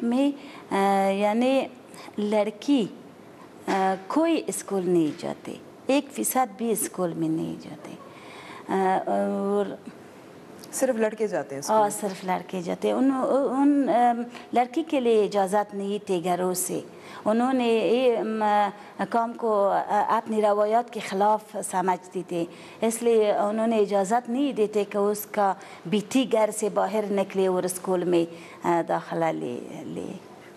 Camp میں یعنی لڑکی کوئی اسکول نہیں جاتے، 1% بھی اسکول میں نہیں جاتے، اور صرف لڑکے جاتے ہیں؟ اور صرف لڑکے جاتے ہیں۔ ان لڑکی کے لیے اجازت نہیں تھی گھروں سے، انہوں نے یہ کام کو اپنی روایات کے خلاف سمجھتی تھی، اس لیے انہوں نے اجازت نہیں دیتے کہ اس کا بیٹی گھر سے باہر نکلے اور اسکول میں داخلہ لے۔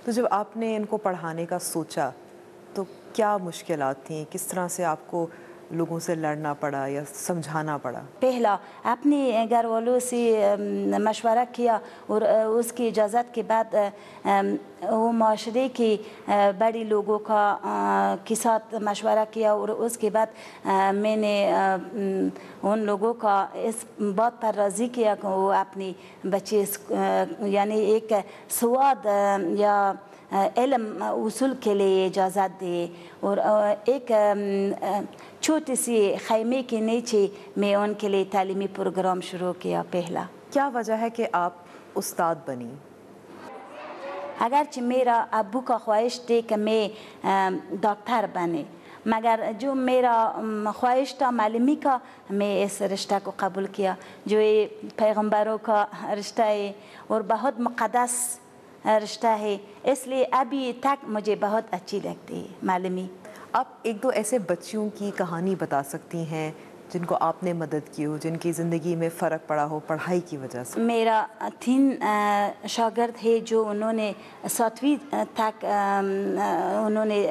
تو جب آپ نے ان کو پڑھانے کا سوچا تو کیا مشکلات تھیں؟ کس طرح سے آپ کو لوگوں سے لڑنا پڑا یا سمجھانا پڑا؟ پہلا اپنے گھر والوں سے مشورہ کیا، اور اس کی اجازت کے بعد وہ معاشرے کے بڑے لوگوں کے ساتھ مشورہ کیا، اور اس کے بعد میں نے ان لوگوں کا اس بات پر راضی کیا کہ وہ اپنی بچے یعنی ایک سواد یا علم اصول کے لیے اجازت دے، اور ایک چھوٹی سی خیمے کے نیچے میں ان کے لیے تعلیمی پروگرام شروع کیا۔ پہلا کیا وجہ ہے کہ آپ استاد بنی؟ اگرچہ میرا ابو کا خواہش تھی کہ میں ڈاکٹر بنے، مگر جو میرا خواہش تھا معلمی کا، میں اس رشتہ کو قبول کیا جو یہ پیغمبروں کا رشتہ ہے اور بہت مقدس رشتہ ہے، اس لیے ابھی تک مجھے بہت اچھی لگتی ہے معلمی۔ آپ ایک دو ایسے بچیوں کی کہانی بتا سکتی ہیں جن کو آپ نے مدد کی ہو، جن کی زندگی میں فرق پڑا ہو پڑھائی کی وجہ سے؟ میرا 3 شاگرد ہے جو انہوں نے 7ویں تک انہوں نے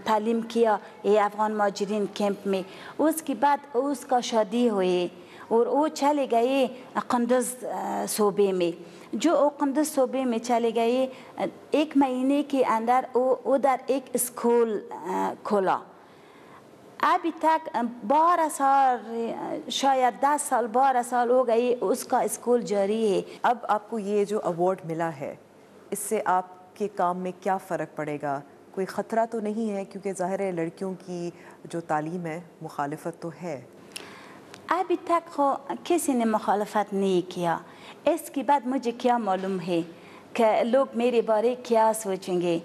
تعلیم کیا یہ افغان مہاجرین کیمپ میں، اس کے بعد اس کا شادی ہوئی اور وہ چلے گئے قندوز صوبے میں۔ جو وہ قندوز صوبے میں چلے گئے، 1 مہینے کے اندر وہ ادھر ایک اسکول کھولا۔ ابھی تک 12 سال، شاید 10 سال 12 سال ہو گئی اس کا اسکول جاری ہے۔ اب آپ کو یہ جو ایوارڈ ملا ہے، اس سے آپ کے کام میں کیا فرق پڑے گا؟ کوئی خطرہ تو نہیں ہے؟ کیونکہ ظاہر ہے لڑکیوں کی جو تعلیم ہے مخالفت تو ہے۔ ابھی تک کسی نے مخالفت نہیں کیا، اس کے بعد مجھے کیا معلوم ہے کہ لوگ میرے بارے کیا سوچیں گے،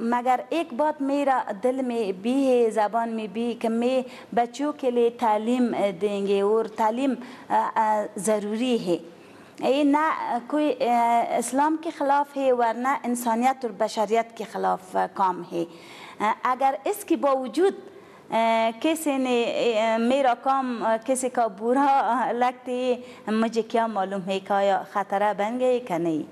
مگر ایک بات میرا دل میں بھی ہے، زبان میں بھی، کہ میں بچوں کے لیے تعلیم دیں گے، اور تعلیم ضروری ہے۔ یہ نہ کوئی اسلام کے خلاف ہے ورنہ انسانیت اور بشریت کے خلاف کام ہے۔ اگر اس کے باوجود کسی نے میرا کام کسی کا برا لگتے، مجھے کیا معلوم ہے کہ خطرہ بن گئے کہ نہیں۔